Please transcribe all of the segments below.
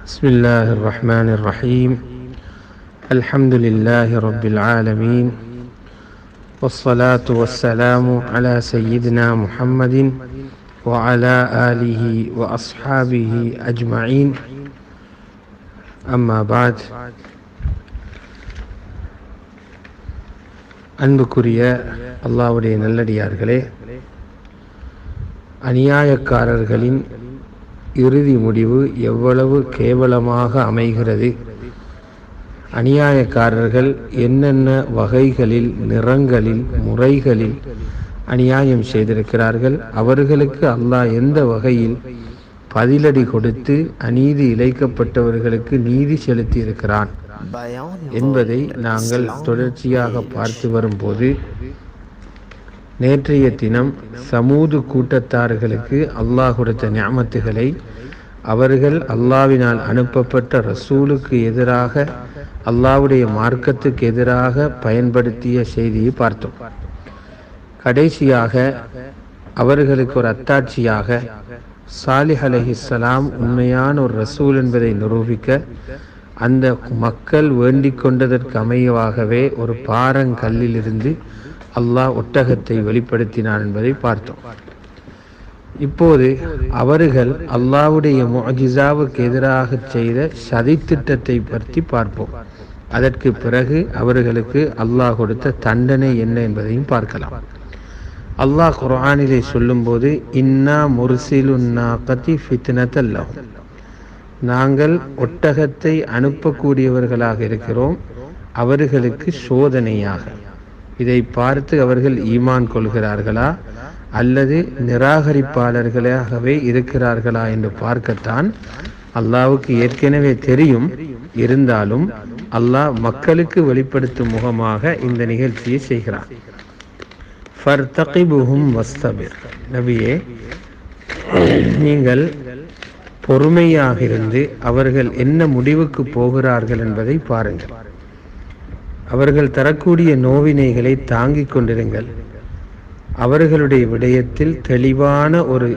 بسم الله الرحمن الرحيم. الحمد لله رب العالمين، والصلاة والسلام على سيدنا محمد وعلى آله وأصحابه أجمعين. أما بعد. அன்புக்குரிய அல்லாஹ்வுடைய நல்லடியார்களே, அநியாயக்காரர்களின் இறுதி முடிவு எவ்வளவு கேவலமாக அமைகிறது. அநியாயக்காரர்கள் என்னென்ன வகைகளில், நிறங்களில், முறைகளில் அநியாயம் செய்திருக்கிறார்கள், அவர்களுக்கு அல்லாஹ் எந்த வகையில் பதிலடி கொடுத்து அநீதி இழைக்கப்பட்டவர்களுக்கு நீதி செலுத்தி இருக்கிறான் என்பதை நாங்கள் தொடர்ச்சியாக பார்த்து வரும்போது, நேற்றைய தினம் சமூது கூட்டத்தார்களுக்கு அல்லாஹ் கொடுத்த நிஅமத்துகளை அவர்கள் அல்லாஹ்வினால் அனுப்பப்பட்ட ரசூலுக்கு எதிராக, அல்லாஹ்வுடைய மார்க்கத்துக்கு எதிராக பயன்படுத்திய செய்தியை பார்த்தோம். கடைசியாக அவர்களுக்கு ஒரு அத்தாட்சியாக சாலிஹ் அலைஹிஸ்ஸலாம் உண்மையான ஒரு ரசூல் என்பதை நிரூபிக்க அந்த மக்கள் வேண்டிக் கொண்டதற்கு அமையவாகவே ஒரு பாறங்கல்லிலிருந்து அல்லாஹ் ஒட்டகத்தை வெளிப்படுத்தினான் என்பதை பார்த்தோம். இப்போது அவர்கள் அல்லாஹ்வுடைய முஅஜிசாவுக்கு எதிராக செய்த சதித்திட்டத்தை பற்றி பார்ப்போம். அதற்கு பிறகு அவர்களுக்கு அல்லாஹ் கொடுத்த தண்டனை என்ன என்பதையும் பார்க்கலாம். அல்லாஹ் குர்ஆனிலே சொல்லும்போது, இன்னா முர்சிலுன் நாகதி ஃபித்னத்தல் லஹும், நாங்கள் ஒட்டகத்தை அனுப்பக்கூடியவர்களாக இருக்கிறோம் அவர்களுக்கு சோதனையாக. இதை பார்த்து அவர்கள் ஈமான் கொள்கிறார்களா அல்லது நிராகரிப்பாளர்களாகவே இருக்கிறார்களா என்று பார்க்கத்தான் அல்லாஹ்வுக்கு ஏற்கனவே தெரியும். இருந்தாலும் அல்லாஹ் மக்களுக்கு வெளிப்படுத்தும் முகமாக இந்த நிகழ்ச்சியை செய்கிறான். ஃபர்தகிபுஹும் வஸ்தபிர், நபியே நீங்கள் பொறுமையாக இருந்து அவர்கள் என்ன முடிவுக்கு போகிறார்கள் என்பதை பாருங்கள். அவர்கள் தரக்கூடிய நோவினைகளை தாங்கிக் கொண்டிருங்கள். அவர்களுடைய விடயத்தில் தெளிவான ஒரு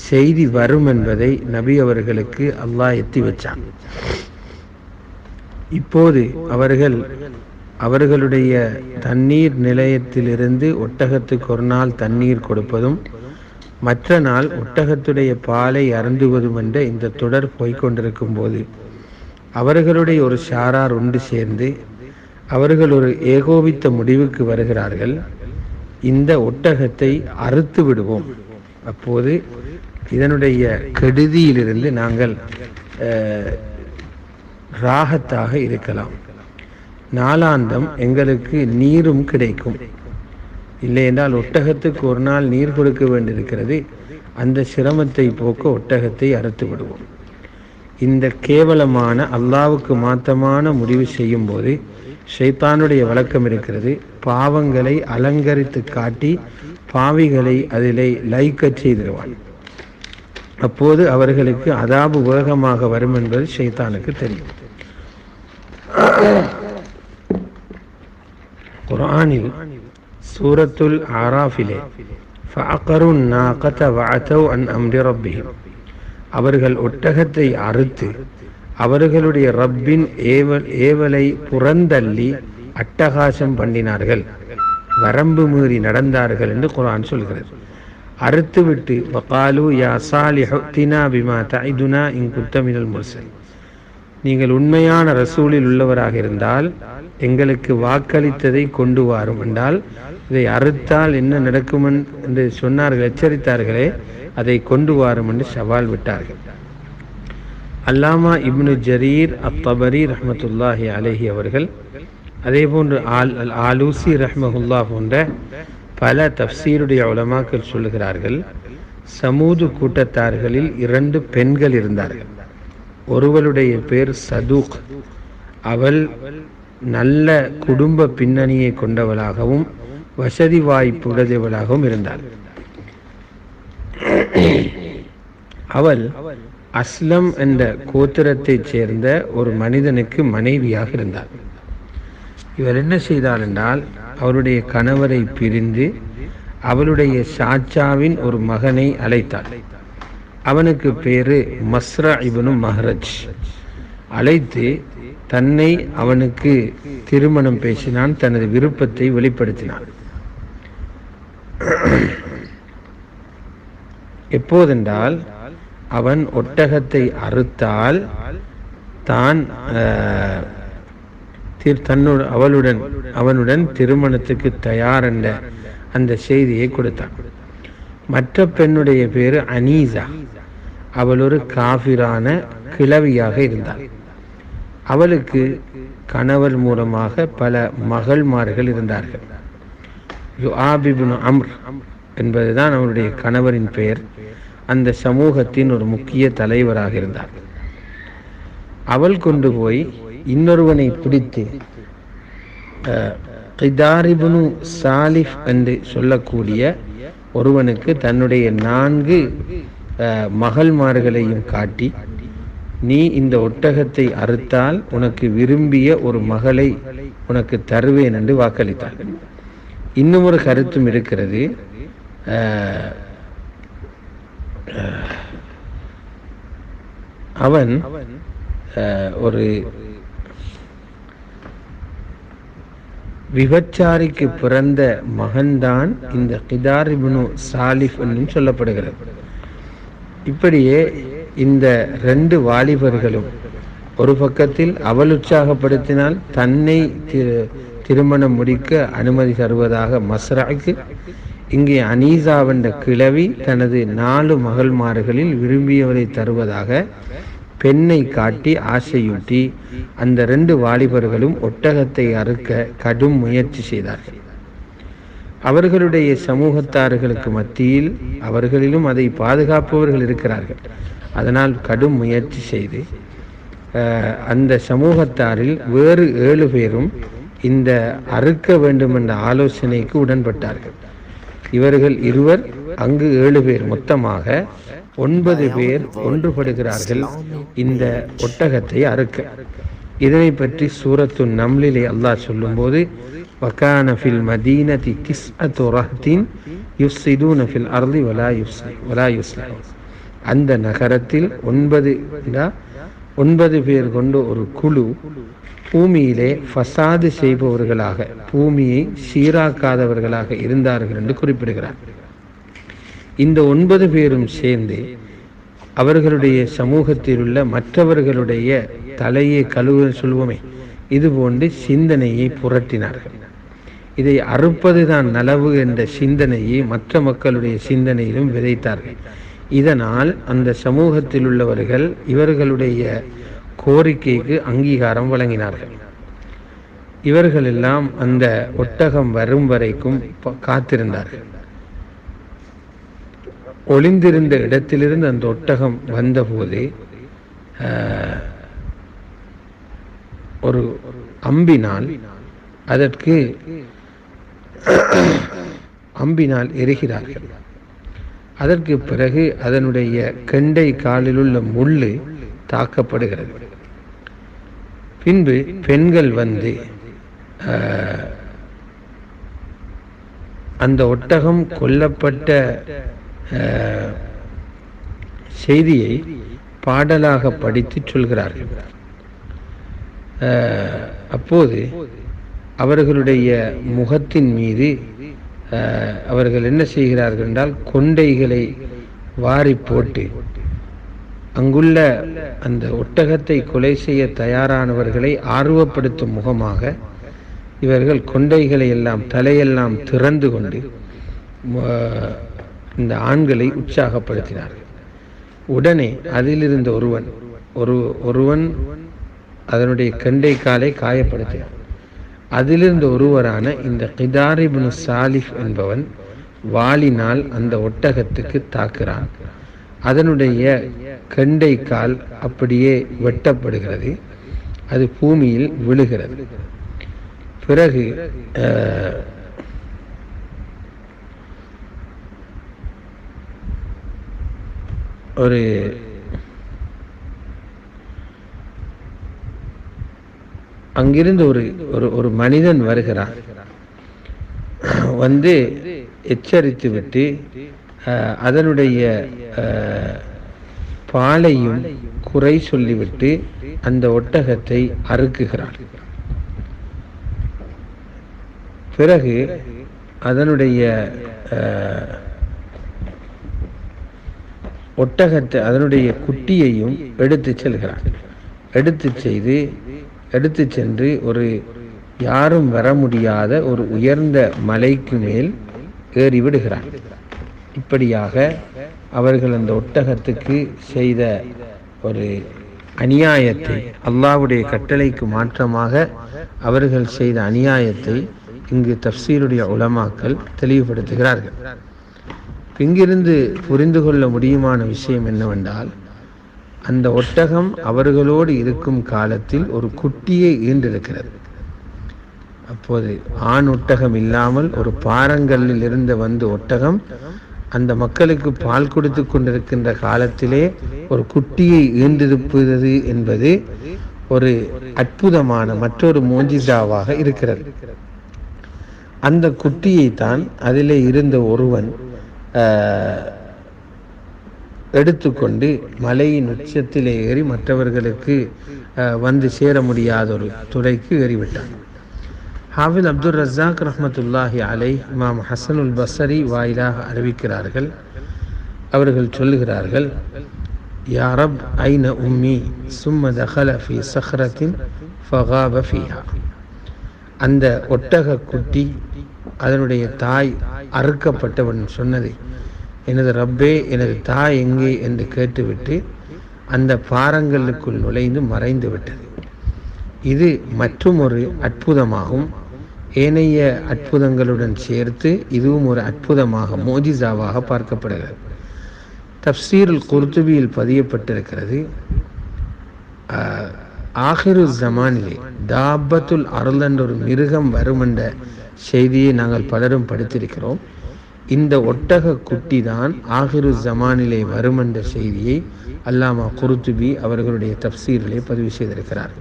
செய்தி வரும் என்பதை நபி அவர்களுக்கு அல்லாஹ் எத்தி வச்சான். இப்போது அவர்கள் அவர்களுடைய தண்ணீர் நிலையத்திலிருந்து ஒட்டகத்துக்கு ஒரு நாள் தண்ணீர் கொடுப்பதும் மற்ற நாள் ஒட்டகத்துடைய பாலை அருந்துவதும் என்ற இந்த தொடர் போய்கொண்டிருக்கும் போது அவர்களுடைய ஒரு ஷாரார் ஒன்று சேர்ந்து அவர்கள் ஒரு ஏகோபித்த முடிவுக்கு வருகிறார்கள். இந்த ஒட்டகத்தை அறுத்து விடுவோம், அப்போது இதனுடைய கெடுதியிலிருந்து நாங்கள் ராகத்தாக இருக்கலாம், நாளாந்தம் எங்களுக்கு நீரும் கிடைக்கும். இல்லை என்றால் ஒட்டகத்துக்கு ஒரு நாள் நீர் கொடுக்க வேண்டியிருக்கிறது, அந்த சிரமத்தை போக்க ஒட்டகத்தை அறுத்து விடுவோம். இந்த கேவலமான அல்லாஹ்வுக்கு மாத்தமான முடிவு செய்யும் போது ஷைத்தானுடைய வழக்கம் இருக்கிறது. பாவங்களை அலங்கரித்து காட்டி பாவிகளை அதிலே லைக்கச் செய்திருவான். அப்போது அவர்களுக்கு அதாபு வேகமாக வரும் என்பது ஷைத்தானுக்கு தெரியும். குர்ஆனில் சூரத்துல் ஆராஃபிலே ஃபஅகருன் நாகத வஅதவ் அன் அம்ரி ரப்பிஹிம், அவர்கள் ஒட்டகத்தை அறுத்து அவர்களுடைய ரப்பின் ஏவலை புறந்தள்ளி அட்டகாசம் பண்ணினார்கள், வரம்பு மீறி நடந்தார்கள் என்று குர்ஆன் சொல்கிறது. அறுத்துவிட்டு வகாலு யா சாலிஹு தினா பிமா தஇதுனா இன் குன்த மினல் முர்சலின், நீங்கள் உண்மையான ரசூலில் உள்ளவராக இருந்தால் எங்களுக்கு வாக்களித்ததை கொண்டு வாரும் என்றால், இதை அறுத்தால் என்ன நடக்கும் என்று சொன்னார்கள், எச்சரித்தார்களே, அதை கொண்டு வாரும் என்று சவால் விட்டார்கள். அல்லாமா இப்னு ஜரீர் அத்தபரி ரஹ்மத்துல்லாஹி அலைஹி அவர்கள், அதே போன்று ஆலூசி ரஹ்மஹுல்லா போன்ற பல தஃப்சீருடைய உலமாக்கள் சொல்லுகிறார்கள், சமூது கூட்டத்தார்களில் 2 பெண்கள் இருந்தார்கள். ஒருவளுடைய பேர் சதூக், அவள் நல்ல குடும்ப பின்னணியை கொண்டவளாகவும் வசதி வாய்ப்பு உடையவளாகவும் இருந்தாள். அவள் அஸ்லம் என்ற கோத்திரத்தைச் சேர்ந்த ஒரு மனிதனுக்கு மனைவியாக இருந்தாள். இவர் என்ன செய்தாள் என்றால், அவருடைய கணவரை பிரிந்து அவளுடைய சாச்சாவின் ஒரு மகனை அழைத்தாள். அவனுக்கு பேரு மஸ்ரா இப்னு மஹ்ரஜ். அழைத்து தன்னை அவனுக்கு திருமணம் பேசினான், தனது விருப்பத்தை வெளிப்படுத்தினான். எப்போதென்றால் அவன் ஒட்டகத்தை அறுத்தால் தான் அவனுடன் திருமணத்துக்கு தயார் என்ற அந்த செய்தியை கொடுத்தான். மற்ற பெண்ணுடைய பேரு அனீசா. அவள் ஒரு காஃபிரான கிழவியாக இருந்தாள். அவளுக்கு கணவர் மூலமாக பல மகள்மார்கள் இருந்தார்கள். யுஆப் இப்னு அம்ர் என்பதுதான் அவனுடைய கணவரின் பெயர். அந்த சமூகத்தின் ஒரு முக்கிய தலைவராக இருந்தார். அவள் கொண்டு போய் இன்னொருவனை பிடித்து கிதார் இப்னு சாலிஃப் என்று சொல்லக்கூடிய ஒருவனுக்கு தன்னுடைய 4 மகள்மார்களையும் காட்டி, நீ இந்த ஒட்டகத்தை அறுத்தால் உனக்கு விரும்பிய ஒரு மகளை உனக்கு தருவேன் என்று வாக்களித்தாள். இன்னும் ஒரு கருத்தும் இருக்கிறது. அவன் ஒரு விபச்சாரிக்கு பிறந்த மகன்தான் இந்த கிதார் இப்னு சாலிஃப் என்றும் சொல்லப்படுகிறது. இப்படியே இந்த 2 வாலிபர்களும் ஒரு பக்கத்தில் அவள் உற்சாகப்படுத்தினால் தன்னை திருமணம் முடிக்க அனுமதி தருவதாக மஸ்ராக்கு, இங்கே அனீசாவென்ற கிழவி தனது 4 மகள்மார்களில் விரும்பியவரை தருவதாக பெண்ணை காட்டி ஆசையூட்டி அந்த 2 வாலிபர்களும் ஒட்டகத்தை அறுக்க கடும் முயற்சி செய்தார்கள். அவர்களுடைய சமூகத்தார்களுக்கு மத்தியில் அவர்களிலும் அதை பாதுகாப்பவர்கள் இருக்கிறார்கள். அதனால் கடும் முயற்சி செய்து அந்த சமூகத்தாரில் வேறு 7 பேரும் இந்த அறுக்க வேண்டும் என்ற ஆலோசனைக்கு உடன்பட்டார்கள். இவர்கள் இருவர், அங்கு 7 பேர், மொத்தமாக 9 பேர் ஒன்றுபடுகிறார்கள் இந்த ஒட்டகத்தை அறுக்க. இதனை பற்றி சூரத்து நம்லிலே அல்லாஹ் சொல்லும்போது, வகான ஃபில் மதீனதி திஸ்அத்து ரஹ்தின் யுஃப்ஸிதூன ஃபில் அர்தி வலா யுஸ்லிஹூன். அந்த நகரத்தில் 9 பேர் கொண்ட ஒரு குழு பூமியிலே ஃபசாது செய்பவர்களாக, பூமியை சீராக்காதவர்களாக இருந்தார்கள் என்று குறிப்பிடுகிறார். இந்த 9 பேரும் சேர்ந்து அவர்களுடைய சமூகத்தில் உள்ள மற்றவர்களுடைய தலையை கழுவ சொல்வோமே, இதுபோன்று சிந்தனையை புரட்டினார்கள். இதை அறுப்பதுதான் நலவு என்ற சிந்தனையை மற்ற மக்களுடைய சிந்தனையிலும் விதைத்தார்கள். இதனால் அந்த சமூகத்தில் உள்ளவர்கள் இவர்களுடைய கோரிக்கைக்கு அங்கீகாரம் வழங்கினார்கள். இவர்கள் எல்லாம் அந்த ஒட்டகம் வரும் வரைக்கும் காத்திருந்தார்கள். ஒளிந்திருந்த இடத்திலிருந்து அந்த ஒட்டகம் வந்தபோது ஒரு அம்பினால் எரிகிறார்கள். அதற்கு பிறகு அதனுடைய கெண்டை காலில் உள்ள முள்ளு தாக்கப்படுகிறது. பின்பு பெண்கள் வந்து அந்த ஒட்டகம் கொல்லப்பட்ட செய்தியை பாடலாக படித்து சொல்கிறார்கள். அப்போது அவர்களுடைய முகத்தின் மீது அவர்கள் என்ன செய்கிறார்கள் என்றால், கொண்டைகளை வாரி போட்டு அங்குள்ள அந்த ஒட்டகத்தை கொலை செய்ய தயாரானவர்களை ஆர்வப்படுத்தும் முகமாக இவர்கள் கொண்டைகளை எல்லாம், தலையெல்லாம் திறந்து கொண்டு இந்த ஆண்களை உற்சாகப்படுத்தினார்கள். உடனே அதிலிருந்த ஒருவன் அதனுடைய கெண்டை காலை காயப்படுத்தினார். அதிலிருந்த ஒருவரான இந்த கிதார் இப்னு சாலிஃப் என்பவன் வாளினால் அந்த ஒட்டகத்துக்கு தாக்குறான். அதனுடைய கெண்டை கால் அப்படியே வெட்டப்படுகிறது. அது பூமியில் விழுகிறது. பிறகு ஒரு அங்கிருந்து ஒரு மனிதன் வருகிறான். வந்து எச்சரித்து விட்டு அதனுடைய பாலையும் குறை சொல்லிவிட்டு அந்த ஒட்டகத்தை அறுக்குகிறார். பிறகு அதனுடைய அதனுடைய குட்டியையும் எடுத்து செல்கிறார். எடுத்து சென்று ஒரு யாரும் வர முடியாத ஒரு உயர்ந்த மலைக்கு மேல் ஏறி விடுகிறார். இப்படியாக அவர்கள் அந்த ஒட்டகத்துக்கு செய்த ஒரு அநியாயத்தை, அல்லாஹ்வுடைய கட்டளைக்கு மாற்றமாக அவர்கள் செய்த அநியாயத்தை இங்கு தஃப்சீருடைய உலமாக்கள் தெளிவுபடுத்துகிறார்கள். இங்கிருந்து புரிந்து கொள்ள முடியுமான விஷயம் என்னவென்றால், அந்த ஒட்டகம் அவர்களோடு இருக்கும் காலத்தில் ஒரு குட்டியை ஈண்டிருக்கிறது. அப்போது ஆண் ஒட்டகம் இல்லாமல் ஒரு பாறங்கல்லில் இருந்து வந்த ஒட்டகம் அந்த மக்களுக்கு பால் கொடுத்து கொண்டிருக்கின்ற காலத்திலே ஒரு குட்டியை ஈண்டிருப்பது என்பது ஒரு அற்புதமான மற்றொரு மோஜிசாவாக இருக்கிறது. அந்த குட்டியை தான் அதிலே இருந்த ஒருவன் எடுத்துக்கொண்டு மலையின் உச்சத்திலே ஏறி மற்றவர்களுக்கு வந்து சேர முடியாத ஒரு துளைக்கு ஏறிவிட்டான். ஹாஃபிஸ் அப்துல் ரஸாக் ரஹ்மத்துல்லாஹி அலை இமாம் ஹசனுல் பஸ்ரி வாயிலாக அறிவிக்கிறார்கள். அவர்கள் சொல்லுகிறார்கள், யா ரப் ஐன உம்மி சும்ம தஹல ஃபி ஸஹ்ரத்தின் ஃபகாப ஃபீஹா. அந்த ஒட்டக குட்டி அதனுடைய தாய் அறுக்கப்பட்டவன் சொன்னது, எனது ரப்பே, எனது தாய் எங்கே என்று கேட்டுவிட்டு அந்த பாறங்களுக்குள் நுழைந்து மறைந்து விட்டது. இது மற்றும் ஒரு அற்புதமாகும். ஏனைய அற்புதங்களுடன் சேர்த்து இதுவும் ஒரு அற்புதமாக மோஜிசாவாக பார்க்கப்படுகிறது. தஃப்சீருல் குர்துபியில் பதியப்பட்டிருக்கிறது, ஆஹிரு ஜமானிலே தாபத்துல் அருள் என்ற ஒரு மிருகம் வரும் என்ற செய்தியை நாங்கள் பலரும் படித்திருக்கிறோம். இந்த ஒட்டக குட்டி தான் ஆஹிரு ஜமானிலே வரும் என்ற செய்தியை அல்லாமா குர்துபி அவர்களுடைய தஃப்சீரிலே பதிவு செய்திருக்கிறார்.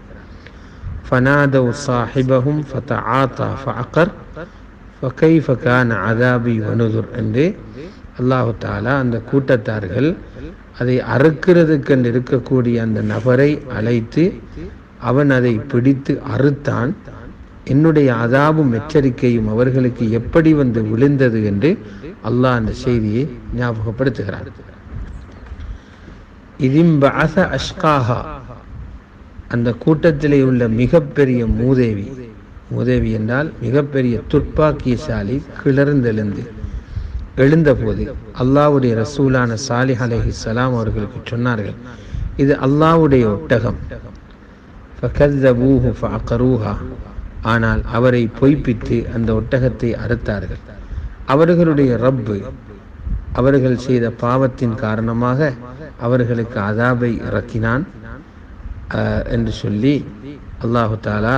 ஃபனாதவ் சாஹிபஹும் ஃபதஆதா ஃபஅகர் ஃபகைஃப கான அஸாபி வனுதுர் என்று அல்லாஹ் தஆலா அந்த கூட்டத்தார்கள் அதை அறுக்கிறதுக்கென்று இருக்கக்கூடிய அந்த நபரை அழைத்து அவன் அதை பிடித்து அறுத்தான், என்னுடைய அதாபும் எச்சரிக்கையும் அவர்களுக்கு எப்படி வந்து விழுந்தது என்று அல்லாஹ் அந்த செய்தியை ஞாபகப்படுத்துகிறார். இதிம்பஅஸ அஷ்காஹா, அந்த கூட்டத்திலே உள்ள மிகப்பெரிய மூதேவி என்றால் மிகப்பெரிய துர்ப்பாக்கியசாலி எழுந்தபோது அல்லாஹ்வுடைய ரசூலான சாலிஹ் அலைஹிஸ்ஸலாம் அவர்களுக்கு சொன்னார்கள், இது அல்லாஹ்வுடைய ஒட்டகம். ஃபகஸபூஹு ஃபஅகரூஹா, ஆனால் அவரை பொய்ப்பித்து அந்த ஒட்டகத்தை அறுத்தார்கள். அவர்களுடைய ரப்பு அவர்கள் செய்த பாவத்தின் காரணமாக அவர்களுக்கு அதாபை இறக்கினான் என்று சொல்லி அல்லாஹு தஆலா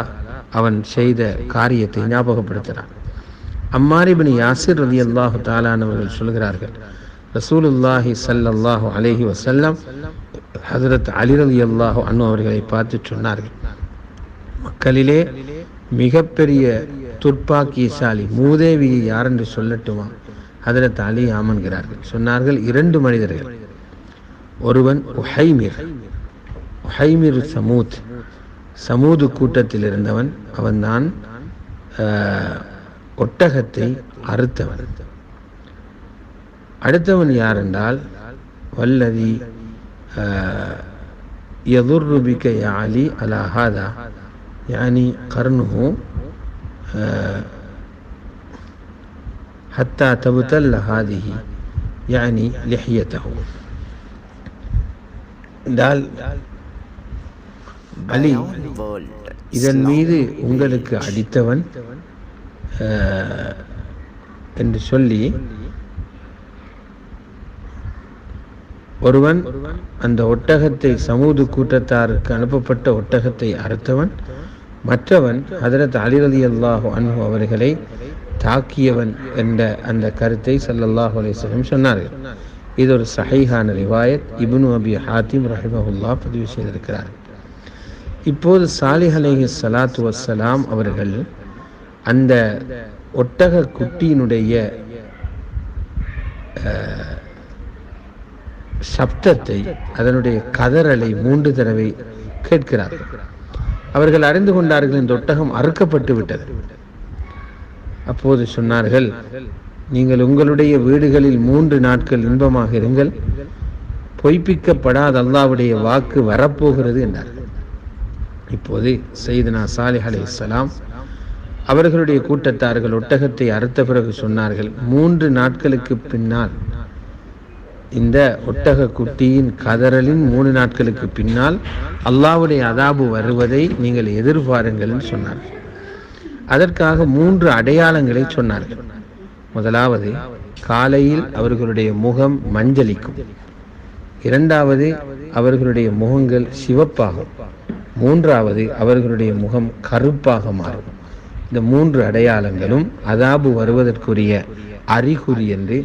அவன் செய்த காரியத்தை ஞாபகப்படுத்தினான். அம்மார் இப்னு யாசிர் ரலியல்லாஹு தஆலா அவர்கள் சொல்கிறார்கள், ரசூலுல்லாஹி ஸல்லல்லாஹு அலைஹி வஸல்லம் ஹஜ்ரத் அலி ரலியல்லாஹு அன்ஹு அவர்களை பார்த்து சொன்னார்கள், மக்களிலே மிகப்பெரிய துர்ப்பாக்கியசாலி மூதேவியை யார் என்று சொல்லட்டுமா? ஹஜ்ரத் அலி ஆமன்கிறார்கள். சொன்னார்கள், 2 மனிதர்கள். ஒருவன் உஹைமிர் சமூது கூட்டத்தில் இருந்தவன், அவன்தான் ஒட்டகத்தை அறுத்தவன். அடுத்தவன் யார் என்றால், வல்லதி யதுர்ரு பிக யா அலி அலா ஹாதா யானி கர்னுஹு ஹத்தா தபுதல்ல ஹாதிஹி யானி லிஹ்யதஹு. என்றால் அலி, இதன் மீது உங்களுக்கு அடித்தவன் என்று சொல்லி ஒருவன் அந்த ஒட்டகத்தை சமூது கூட்டத்தாருக்கு அனுப்பப்பட்ட ஒட்டகத்தை அறுத்தவன், மற்றவன் ஹஜ்ரத் அலி ரலியல்லாஹு அன்ஹு அவர்களை தாக்கியவன் என்ற அந்த கருத்தை ஸல்லல்லாஹு அலைஹி வஸல்லம் சொன்னார்கள். இது ஒரு சஹீஹான ரிவாயத். இப்னு அபி ஹாத்திம் ரஹிமஹுல்லாஹ் பதிவு செய்திருக்கிறார். இப்போது சாலிஹ் அலைஹிஸ்ஸலாத்து வஸ்ஸலாம் அவர்கள் அந்த ஒட்டக குட்டியினுடைய சப்தத்தை, அதனுடைய கதறலை 3 தடவை கேட்கிறார்கள். அவர்கள் அறிந்து கொண்டார்கள் இந்த ஒட்டகம் அறுக்கப்பட்டு விட்டது. அப்போது சொன்னார்கள், நீங்கள் உங்களுடைய வீடுகளில் 3 நாட்கள் இன்பமாக இருங்கள், பொய்ப்பிக்கப்படாத அல்லாஹ்வுடைய வாக்கு வரப்போகிறது என்றார்கள். இப்போது சையதுனா சாலிஹ் அலைஹிஸ்ஸலாம் அவர்களுடைய கூட்டத்தார்கள் ஒட்டகத்தை அறுத்த பிறகு சொன்னார்கள், 3 நாட்களுக்கு பின்னால், இந்த ஒட்டக குட்டியின் கதறலின் 3 நாட்களுக்கு பின்னால் அல்லாஹ்வுடைய அதாபு வருவதை நீங்கள் எதிர்பாருங்கள் என்று சொன்னார்கள். அதற்காக 3 அடையாளங்களை சொன்னார்கள். முதலாவது, காலையில் அவர்களுடைய முகம் மஞ்சளிக்கும். இரண்டாவது, அவர்களுடைய முகங்கள் சிவப்பாகும். மூன்றாவது, அவர்களுடைய முகம் கருப்பாக மாறும். இந்த 3 அடையாளங்களும் அதாபு வருவதற்குரிய அறிகுறி என்று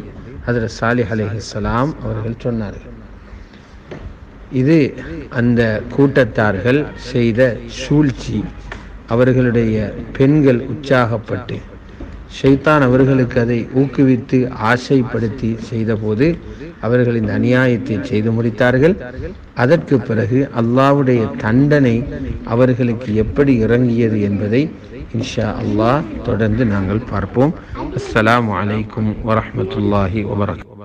ஹஜ்ரத் சாலிஹ் அலைஹிஸ்ஸலாம் அவர்கள் சொன்னார்கள். இது அந்த கூட்டத்தார்கள் செய்த சூழ்ச்சி. அவர்களுடைய பெண்கள் உற்சாகப்பட்டு ஷைத்தான் அவர்களுக்கு அதை ஊக்குவித்து ஆசைப்படுத்தி செய்தபோது அவர்கள் இந்த அநியாயத்தை செய்து முடித்தார்கள். அதற்கு பிறகு அல்லாஹ்வுடைய தண்டனை அவர்களுக்கு எப்படி இறங்கியது என்பதை இன்ஷா அல்லாஹ் தொடர்ந்து நாங்கள் பார்ப்போம். அஸ்ஸலாமு அலைக்கும் வரஹ்மத்துல்லாஹி வபரகாத்துஹு.